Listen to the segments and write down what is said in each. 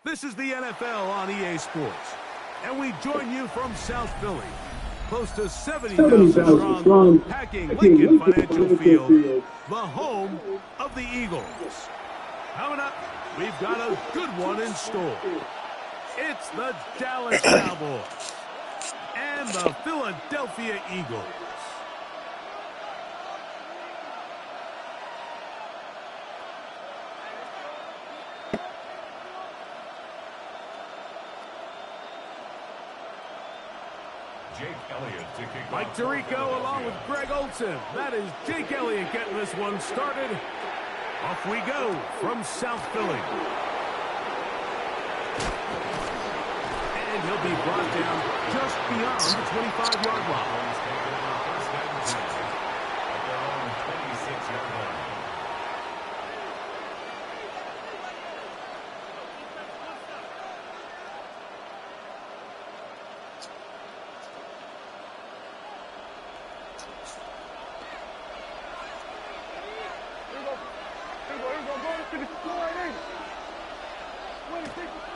This is the NFL on EA Sports, and we join you from South Philly, close to 70,000 strong, packing Lincoln Financial Field, the home of the Eagles. Coming up, we've got a good one in store. It's the Dallas Cowboys and the Philadelphia Eagles. Mike Tirico along with Greg Olson. That is Jake Elliott getting this one started. Off we go from South Philly. And he'll be brought down just beyond the 25-yard line.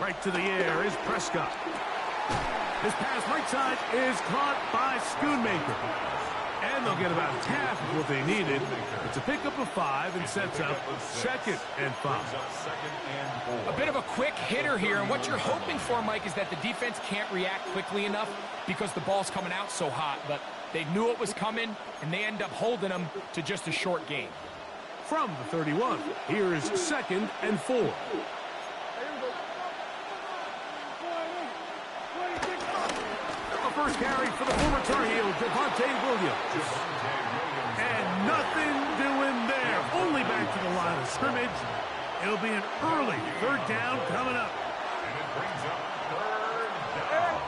Right to the air is Prescott. His pass right side is caught by Schoonmaker. And they'll get about half of what they needed. It's a pickup of 5 and sets up 2nd and 5. A bit of a quick hitter here, and what you're hoping for, Mike, is that the defense can't react quickly enough because the ball's coming out so hot. But they knew it was coming, and they end up holding them to just a short gain. From the 31, here is 2nd and 4. First carry for the former Tar Heel, Javonte Williams. And nothing doing there. Only back to the line of scrimmage. It'll be an early 3rd down coming up. And it brings up 3rd down.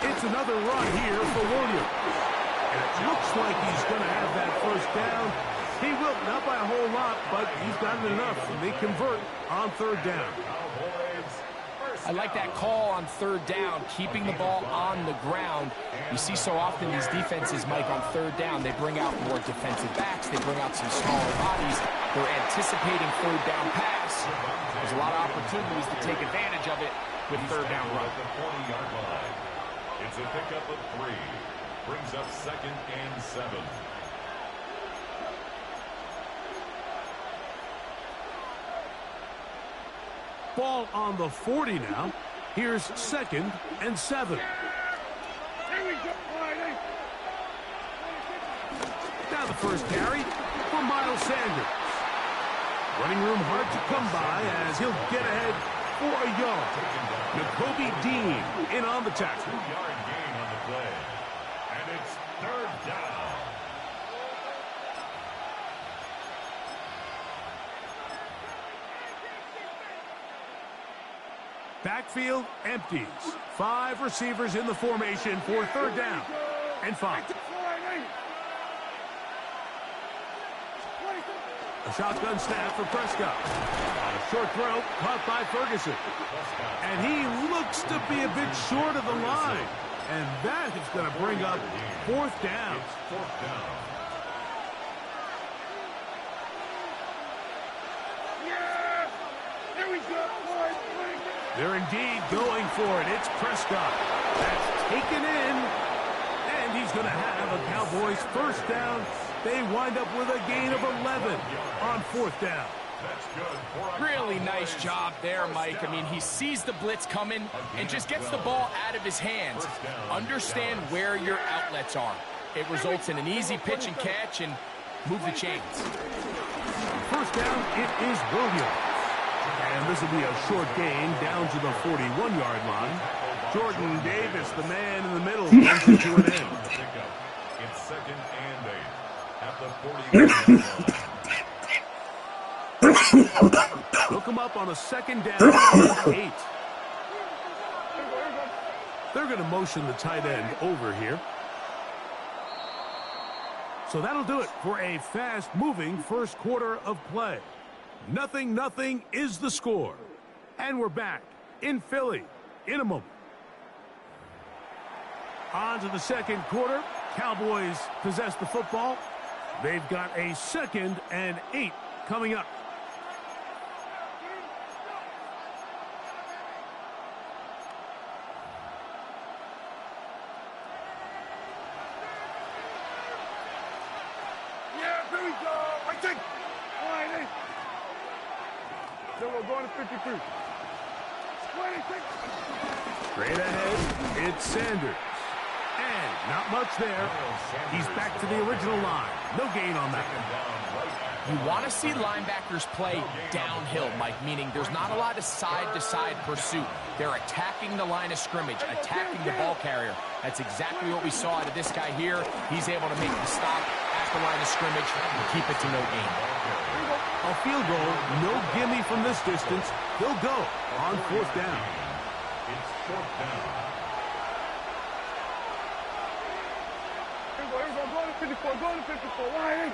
It's another run here for Williams. And it looks like he's going to have that 1st down. He will, not by a whole lot, but he's gotten enough. And they convert on 3rd down. I like that call on 3rd down, keeping the ball on the ground. You see so often these defenses, Mike, on 3rd down, they bring out more defensive backs. They bring out some smaller bodies. They're anticipating 3rd down pass. There's a lot of opportunities to take advantage of it with 3rd down run. The 40-yard line. It's a pickup of 3. Brings up 2nd and 7. Ball on the 40 now. Here's 2nd and 7. Now the first carry for Miles Sanders. Running room hard to come by as he'll get ahead for a yard. Nakobe Dean in on the tackle. 2-yard gain on the play. And it's 3rd down. Backfield empties. 5 receivers in the formation for 3rd down and 5. A shotgun snap for Prescott. A short throw caught by Ferguson. And he looks to be a bit short of the line. And that is going to bring up 4th down. It's 4th down. They're indeed going for it. It's Prescott. That's taken in. And he's going to have a Cowboys 1st down. They wind up with a gain of 11 on 4th down. That's good. Really nice job there, Mike. I mean, he sees the blitz coming and just gets the ball out of his hands. Understand where your outlets are. It results in an easy pitch and catch and move the chains. 1st down, it is Williams. And this will be a short gain down to the 41-yard line. Jordan Davis, the man in the middle, brings it to an end. It's 2nd and 8 at the 40-yard line. Look him up on a 2nd down and 8. They're going to motion the tight end over here. So that'll do it for a fast-moving 1st quarter of play. 0-0 is the score. And we're back in Philly in a moment. On to the 2nd quarter. Cowboys possess the football. They've got a 2nd and 8 coming up. Yeah, here we go. I think. Playin. Then we're going to 53. 26. Straight ahead, it's Sanders. And not much there. He's back to the original line. No gain on that. You want to see linebackers play downhill, Mike, meaning there's not a lot of side-to-side pursuit. They're attacking the line of scrimmage, attacking the ball carrier. That's exactly what we saw out of this guy here. He's able to make the stop at the line of scrimmage and keep it to no gain. A field goal, no gimme from this distance. He'll go on 4th down. It's 4th down. Here we go. Go to 54. Go to 54. Playin.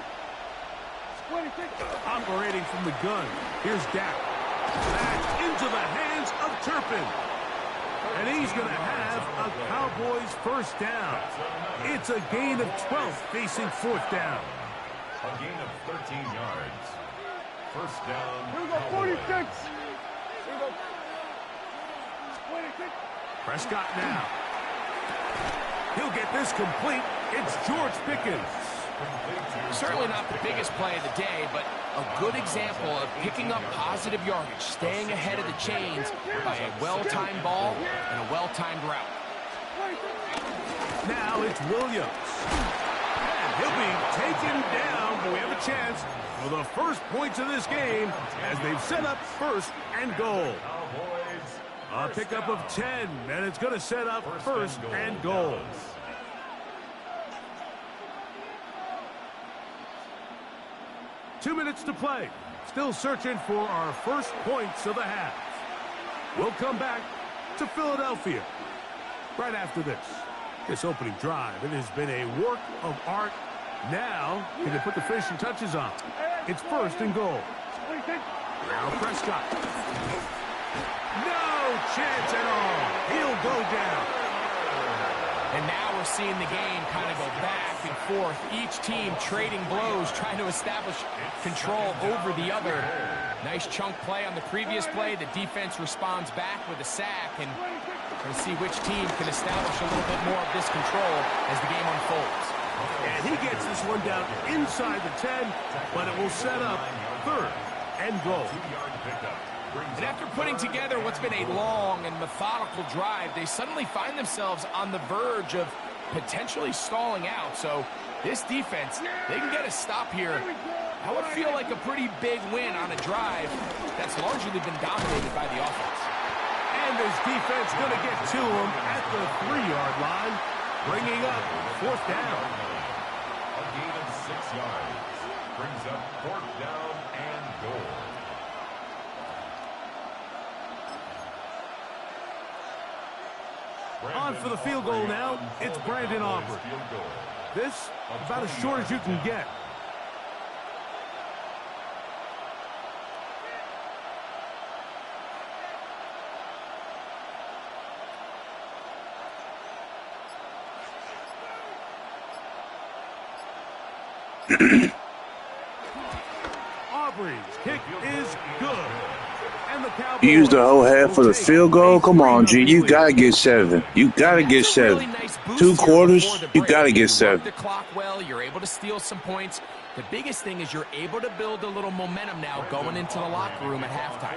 26. Operating from the gun. Here's Dak. Back into the hands of Turpin. And he's going to have a Cowboys 1st down. It's a gain of 12 facing 4th down. A gain of 13 yards. 1st down. Here we go. 46. Here we go. 26. Prescott now. He'll get this complete. It's George Pickens. Certainly not the biggest play of the day, but a good example of picking up positive yardage, staying ahead of the chains by a well-timed ball and a well-timed route. Now it's Williams. And he'll be taken down, but we have a chance for the first points of this game as they've set up 1st and goal. A pickup of 10, and it's going to set up 1st and goal. Two minutes to play. Still searching for our first points of the half. We'll come back to Philadelphia right after this. This opening drive, it has been a work of art. Now, can they put the finishing touches on? It's 1st and goal. Now Prescott. No chance at all. He'll go down. And now we're seeing the game kind of go back and forth. Each team trading blows, trying to establish control over the other. Nice chunk play on the previous play. The defense responds back with a sack. And we're going to see which team can establish a little bit more of this control as the game unfolds. And he gets this one down inside the 10, but it will set up 3rd and goal. And after putting together what's been a long and methodical drive, they suddenly find themselves on the verge of potentially stalling out. So this defense, they can get a stop here. That would feel like a pretty big win on a drive that's largely been dominated by the offense. And this defense going to get to him at the 3-yard line, bringing up 4th down. A gain of 6 yards brings up 4th down and goal. On for the field goal now, it's Brandon Aubrey. This, about as short as you can get. Aubrey's kick is good. And the Cowboys You used the whole half for the field goal? Come on, G. You got to get 7. You got to get 7. 2 quarters, you got to get 7. The clock well, you're able to steal some points. The biggest thing is you're able to build a little momentum now going into the locker room at halftime.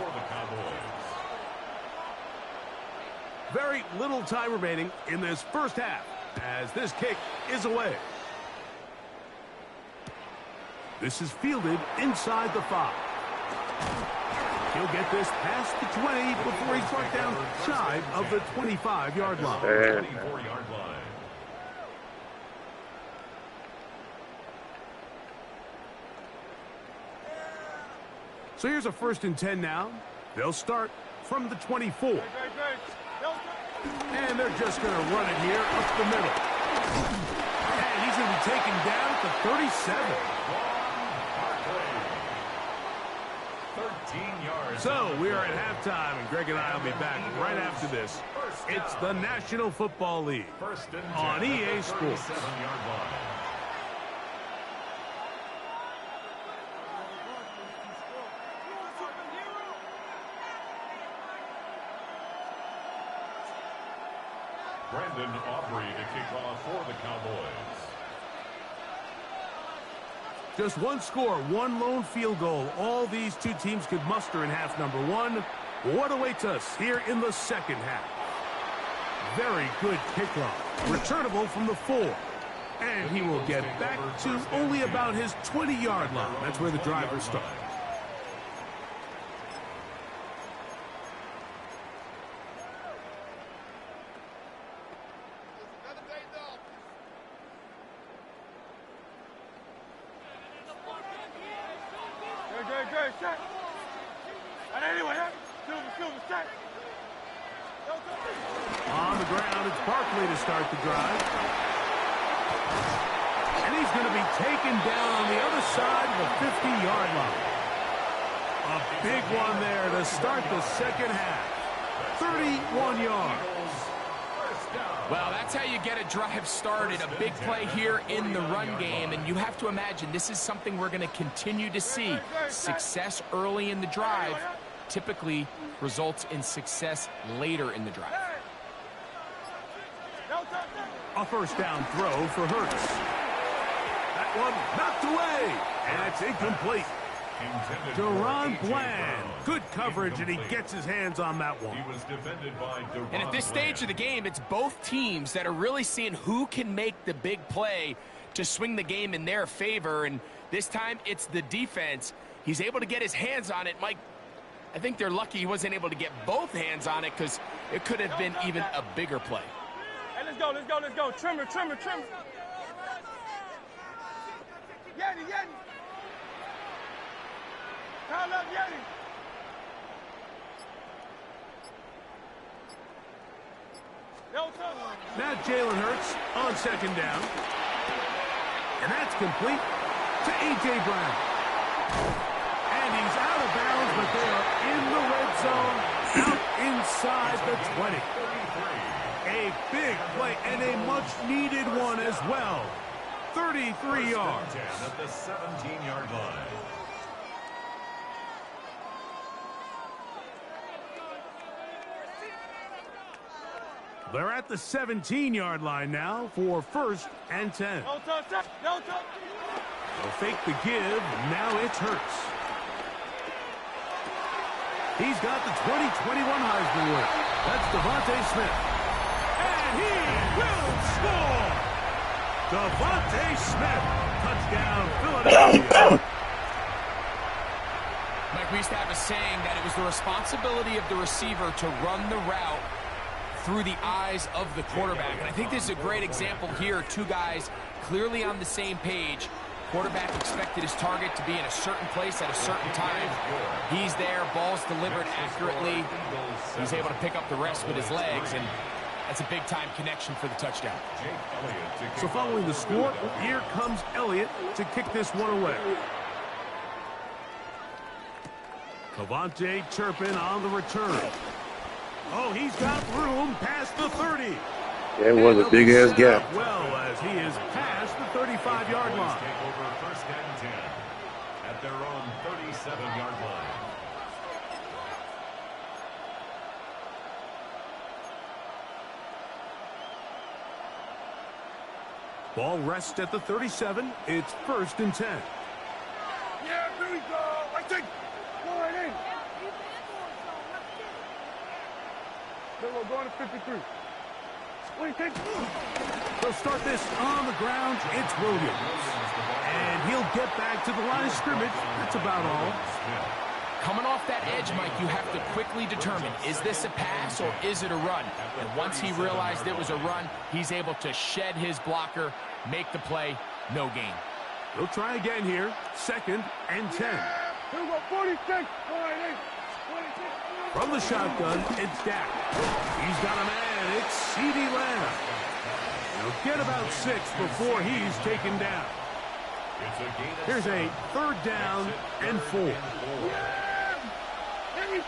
Very little time remaining in this first half as this kick is away. This is fielded inside the 5. He'll get this past the 20 before he's brought down shy of the 25-yard line. 24-yard line. So here's a 1st and 10 now. They'll start from the 24. And they're just going to run it here up the middle. And he's going to be taken down at the 37. 13 yards. So we are at halftime, and Greg and I will be back right after this. It's the National Football League First and 10 on EA Sports. 37-yard line. Brandon Aubrey to kick off for the Cowboys. Just one score, one lone field goal. All these two teams could muster in half number one. What awaits us here in the second half? Very good kickoff. Returnable from the 4. And he will get back to only about his 20-yard line. That's where the drive will start. Good, shot. And anyway, silver, shot. On the ground, it's Barkley to start the drive. And he's going to be taken down on the other side of the 50-yard line. A big one there to start the second half. 31 yards. Well, that's how you get a drive started. A big play here in the run game, and you have to imagine this is something we're going to continue to see. Success early in the drive typically results in success later in the drive. A first down throw for Hurts. That one knocked away, and it's incomplete. Deron Bland, good coverage, and he gets his hands on that one. He was defended by Deron And at this stage of the game, it's both teams that are really seeing who can make the big play to swing the game in their favor, and this time it's the defense. He's able to get his hands on it. Mike, I think they're lucky he wasn't able to get both hands on it because it could have been even a bigger play. Hey, let's go. Trimmer. Yeti. Call up Yeti. Now Jalen Hurts on second down. And that's complete to A.J. Brown. And he's out of bounds, but they are in the red zone, out inside the 20. A big play and a much-needed one as well. 33 yards. At the 17-yard line. They're at the 17-yard line now for 1st and 10. No touch. They'll fake the give. Now it's Hurts. He's got the 2021 Heisman winner. That's Devontae Smith. And he will score! Devontae Smith. Touchdown, Philadelphia. Mike, we used to have a saying that it was the responsibility of the receiver to run the route through the eyes of the quarterback. And I think this is a great example here. Two guys clearly on the same page. Quarterback expected his target to be in a certain place at a certain time. He's there, ball's delivered accurately. He's able to pick up the rest with his legs, and that's a big-time connection for the touchdown. So following the score, here comes Elliott to kick this one away. Cavante Turpin on the return. Oh, he's got room past the 30. That was a big-ass gap. Well, as he is past the 35-yard line. Take over 1st and 10 at their own 37-yard line. Ball rests at the 37. It's 1st and 10. Yeah, here we go. I think. Go right in. We're going to 53. What do you think? They'll start this on the ground. It's Williams. And he'll get back to the line of scrimmage. That's about all. Coming off that edge, Mike, you have to quickly determine, is this a pass or is it a run? And once he realized it was a run, he's able to shed his blocker, make the play, no gain. He'll try again here. 2nd and 10. Here we go, 46. All right, 46. From the shotgun, it's Dak. He's got a man. It's CeeDee Lamb. He'll get about 6 before he's taken down. Here's a 3rd down and 4. Yeah! Hey,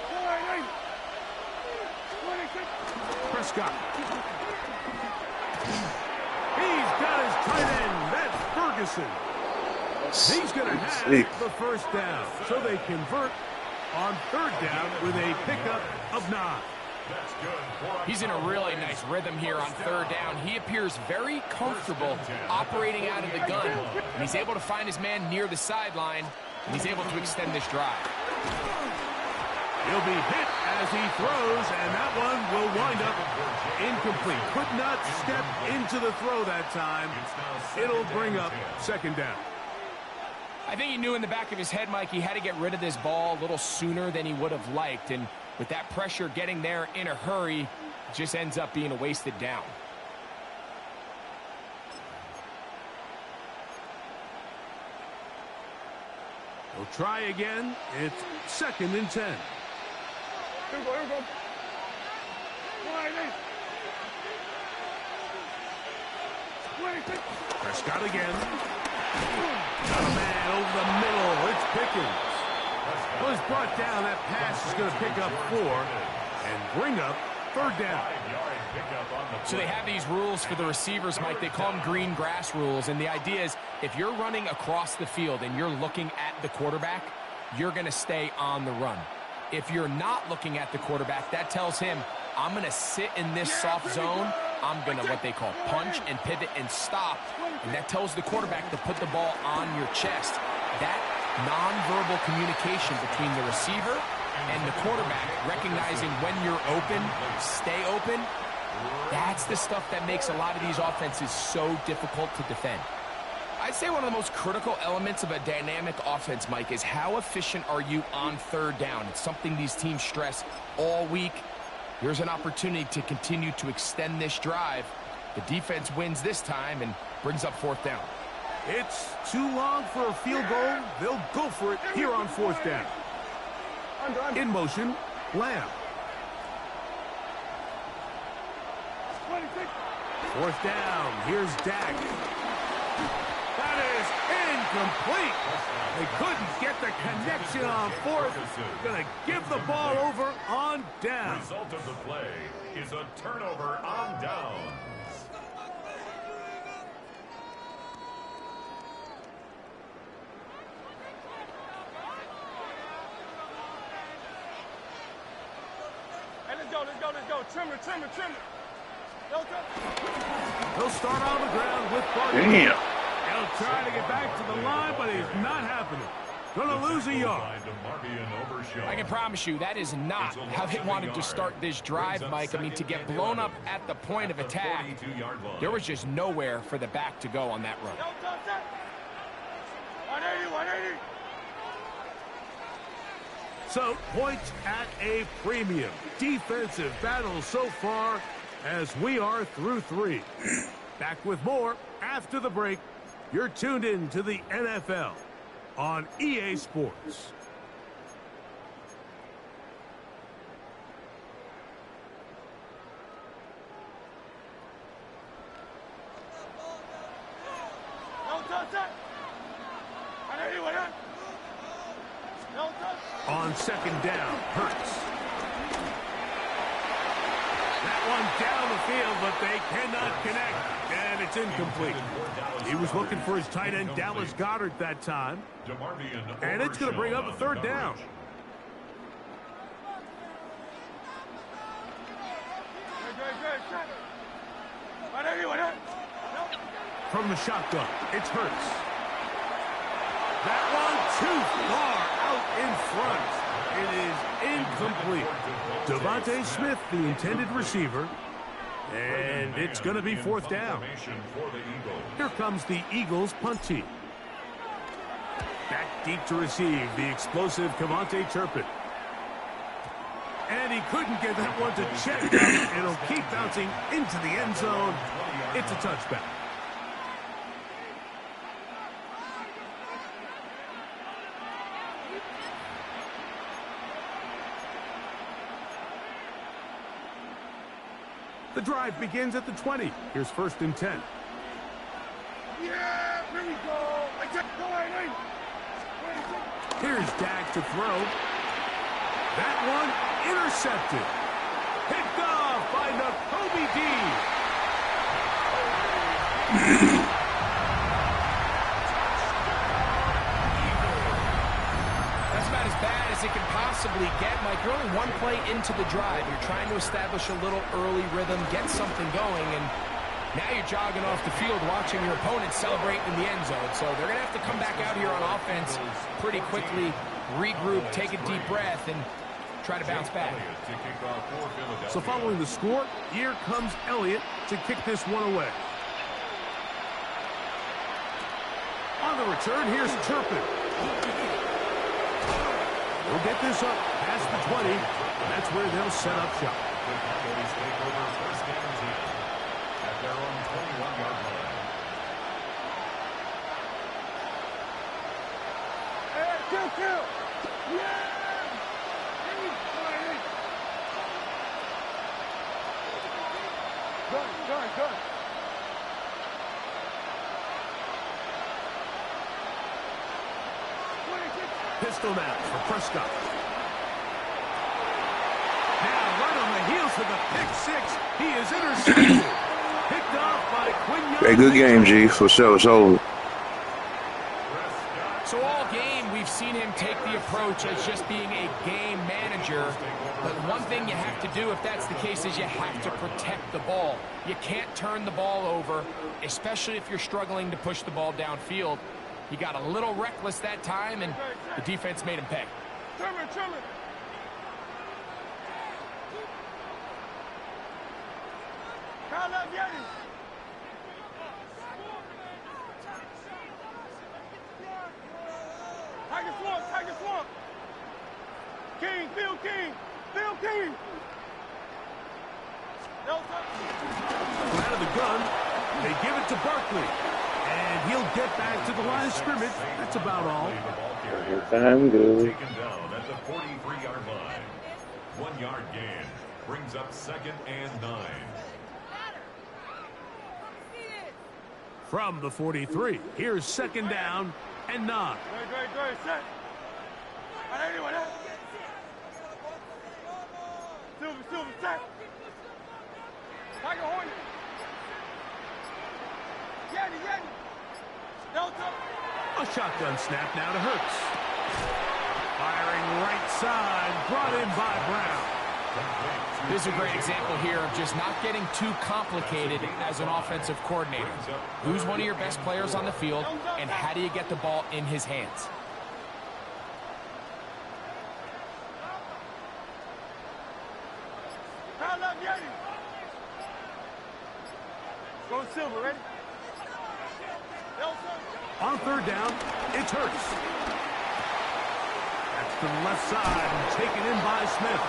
26. Prescott. He's got his tight end. That's Ferguson. He's going to have the 1st down. So they convert on 3rd down with a pickup of 9. He's in a really nice rhythm here on third down. He appears very comfortable operating out of the gun. And he's able to find his man near the sideline, and he's able to extend this drive. He'll be hit as he throws, and that one will wind up incomplete. Could not step into the throw that time. It'll bring up second down. I think he knew in the back of his head, Mike, he had to get rid of this ball a little sooner than he would have liked. And with that pressure getting there in a hurry, it just ends up being a wasted down. He'll try again. It's 2nd and 10. Here we go, here we go. Prescott again. Got a man over the middle. It's Pickens. Was brought down. That pass is going to pick up 4 and bring up third down. So they have these rules for the receivers, Mike. They call them green grass rules. And the idea is if you're running across the field and you're looking at the quarterback, you're going to stay on the run. If you're not looking at the quarterback, that tells him, I'm going to sit in this soft zone. I'm going to, what they call, punch and pivot and stop. And that tells the quarterback to put the ball on your chest. That nonverbal communication between the receiver and the quarterback, recognizing when you're open, stay open, that's the stuff that makes a lot of these offenses so difficult to defend. I'd say one of the most critical elements of a dynamic offense, Mike, is how efficient are you on third down. It's something these teams stress all week. Here's an opportunity to continue to extend this drive. The defense wins this time and brings up 4th down. It's too long for a field goal. They'll go for it here on 4th down. In motion, Lamb. 4th down. Here's Dak. That is incomplete. They couldn't get the connection on 4th. Going to give the ball over on down. The result of the play is a turnover on downs. Hey, let's go. Trim it. He'll start on the ground with Barkley. Damn. He'll try to get back to the line, but it's not happening. Gonna lose a yard. I can promise you that is not how they wanted to start this drive, Mike. I mean, to get blown up at the point of attack, there was just nowhere for the back to go on that run. 180. So, points at a premium. Defensive battle so far as we are through 3. Back with more after the break. You're tuned in to the NFL on EA Sports. On 2nd down, Hurts. That one down the field, but they cannot connect, and it's incomplete. He was looking for his tight end, Dallas Goedert, that time. And it's going to bring up a 3rd down. From the shotgun, it's Hurts. That one too far out in front. It is incomplete. Devontae Smith, the intended receiver. And it's going to be 4th down. Here comes the Eagles punt team. Back deep to receive the explosive Kevontae Turpin. And he couldn't get that one to check down. It'll keep bouncing into the end zone. It's a touchback. The drive begins at the 20. Here's 1st and 10. Yeah, here we go. Here's Dak to throw. That one intercepted. Picked off by Nakobe Dean. That's about as bad as it can possibly get, Mike. You're only one play into the drive. You're trying to establish a little early rhythm, get something going, and now you're jogging off the field watching your opponent celebrate in the end zone. So they're going to have to come back out here on offense pretty quickly, regroup, take a deep breath, and try to bounce back. So following the score, here comes Elliott to kick this one away. On the return, here's Turpin. We'll get this up past the 20. That's where they'll set up shop. At their own 21-yard line. Hey, kill! Yeah! Good. Pistol now for Prescott. Now right on the heels of the pick six. He is intercepted. Picked off by Quinn. Hey, good game, G. For sure. It's over. So all game, we've seen him take the approach as just being a game manager. But one thing you have to do, if that's the case, is you have to protect the ball. You can't turn the ball over, especially if you're struggling to push the ball downfield. He got a little reckless that time, and the defense made him pay. Trim it. Kyle left Yeti. Tiger Swamp. King, Phil King. Out of the gun, they give it to Barkley. And he'll get back to the line of scrimmage. That's about all. I'm good. Taken down at the 43-yard line. 1 yard gain brings up 2nd and 9. From the 43, here's 2nd down and 9. Great, set. Anyway, Silver, set. Tiger Hornet. Yeti. Delta. A shotgun snap now to Hurts. Firing right side, brought in by Brown. This is a great example here of just not getting too complicated as an offensive coordinator. Who's one of your best players on the field, and how do you get the ball in his hands? Go Silver, ready? On 3rd down, it's Hurts. That's to the left side and taken in by Smith.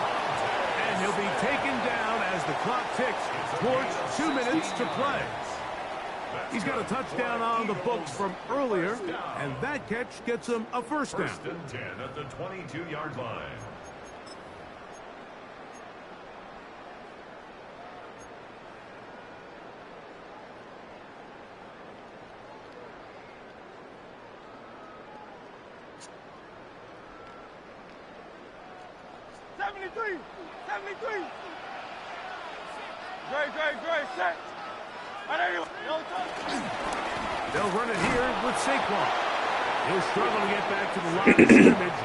And he'll be taken down as the clock ticks towards 2 minutes to play. He's got a touchdown on the books from earlier, and that catch gets him a 1st down. 1st and 10 at the 22-yard line. Great, set. They'll run it here with Saquon. He'll struggle to get back to the line of scrimmage.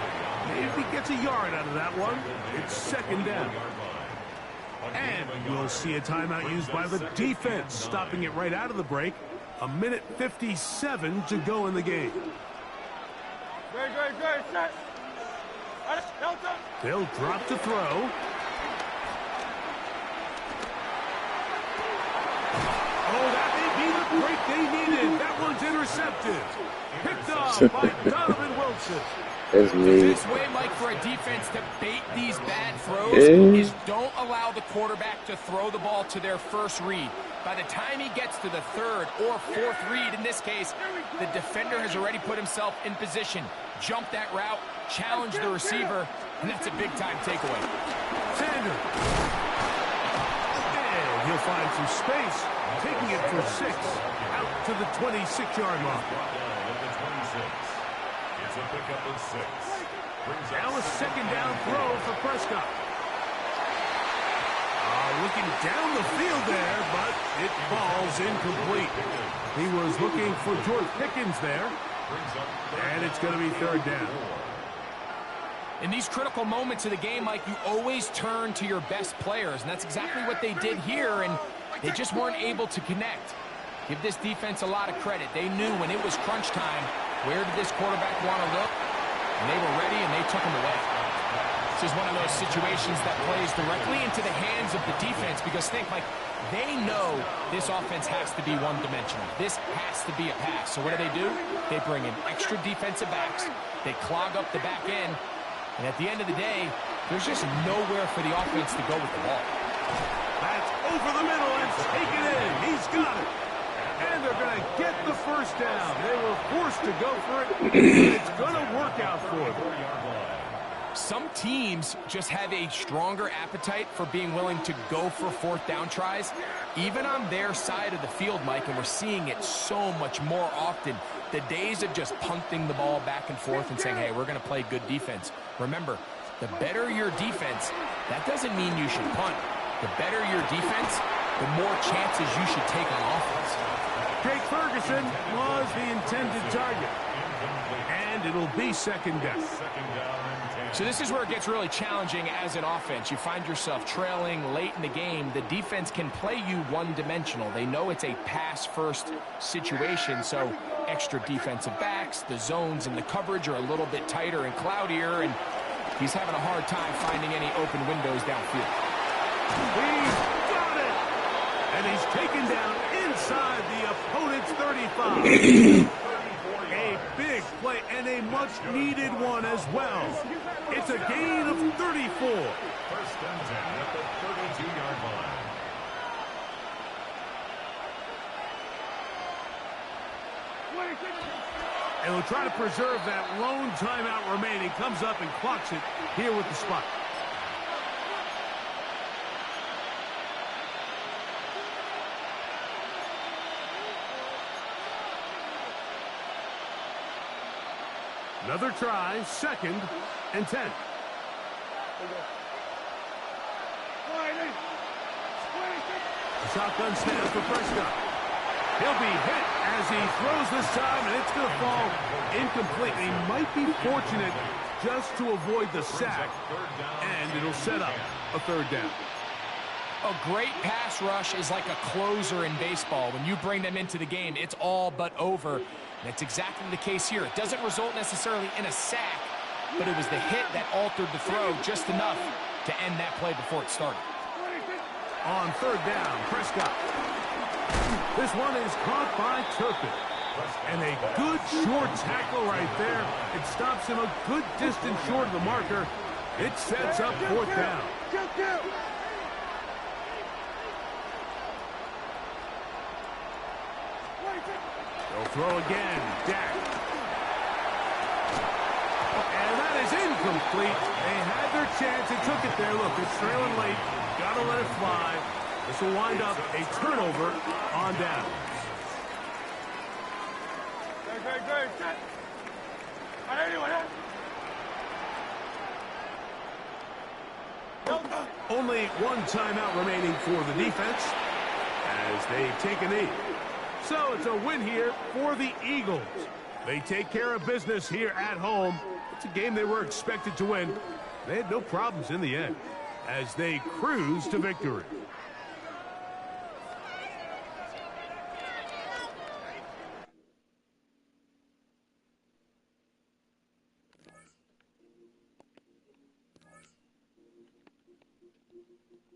If he gets a yard out of that one, it's 2nd down. And we'll see a timeout used by the defense, stopping it right out of the break. 1:57 to go in the game. Great, set. They'll drop to throw. Oh, that may be the break they needed. That one's intercepted. Picked off by Donovan Wilson. That's The me. best way, Mike, for a defense to bait these bad throws is don't allow the quarterback to throw the ball to their first read. By the time he gets to the 3rd or 4th read, in this case, the defender has already put himself in position. Jump that route, challenge the receiver, and that's a big-time takeaway. Sanders. And he'll find some space, taking it for 6 out to the 26-yard line. It's a pickup of 6. Now a 2nd down throw for Prescott. Looking down the field there, but it falls incomplete. He was looking for George Pickens there, and it's going to be 3rd down. In these critical moments of the game, Mike, you always turn to your best players, and that's exactly what they did here, and they just weren't able to connect. Give this defense a lot of credit. They knew when it was crunch time, where did this quarterback want to look? And they were ready, and they took him away. This is one of those situations that plays directly into the hands of the defense, because think, Mike, they know this offense has to be one-dimensional. This has to be a pass. So what do? They bring in extra defensive backs. They clog up the back end. And at the end of the day, there's just nowhere for the offense to go with the ball. That's over the middle and taken in. He's got it. And they're going to get the first down. They were forced to go for it, but it's going to work out for them. Some teams just have a stronger appetite for being willing to go for fourth down tries, even on their side of the field, Mike, and we're seeing it so much more often. The days of just punting the ball back and forth and saying, hey, we're going to play good defense. Remember, the better your defense, that doesn't mean you should punt. The better your defense, the more chances you should take on offense. Jake Ferguson was the intended target. And it'll be second down. So this is where it gets really challenging as an offense. You find yourself trailing late in the game. The defense can play you one-dimensional. They know it's a pass-first situation, so extra defensive backs, the zones and the coverage are a little bit tighter and cloudier, and he's having a hard time finding any open windows downfield. He's got it! And he's taken down inside the opponent's 35. A big play and a much-needed one as well. It's a gain of 34. First and 10 at the 32-yard line. And we'll try to preserve that lone timeout remaining. Comes up and clocks it here with the spot. Another try, second and 10. Shotgun snap for Prescott. He'll be hit as he throws this time, and it's going to fall incomplete. He might be fortunate just to avoid the sack, and it'll set up a third down. A great pass rush is like a closer in baseball. When you bring them into the game, it's all but over. And it's exactly the case here. It doesn't result necessarily in a sack, but it was the hit that altered the throw just enough to end that play before it started. On third down, Prescott. This one is caught by Turpin. And a good short tackle right there. It stops him a good distance short of the marker. It sets up fourth down. They'll throw again. Dak. And that is incomplete. They had their chance. They took it there. Look, it's trailing late. Got to let it fly. This will wind up a turnover on down. Only one timeout remaining for the defense as they take a knee. So it's a win here for the Eagles. They take care of business here at home. It's a game they were expected to win. They had no problems in the end as they cruise to victory.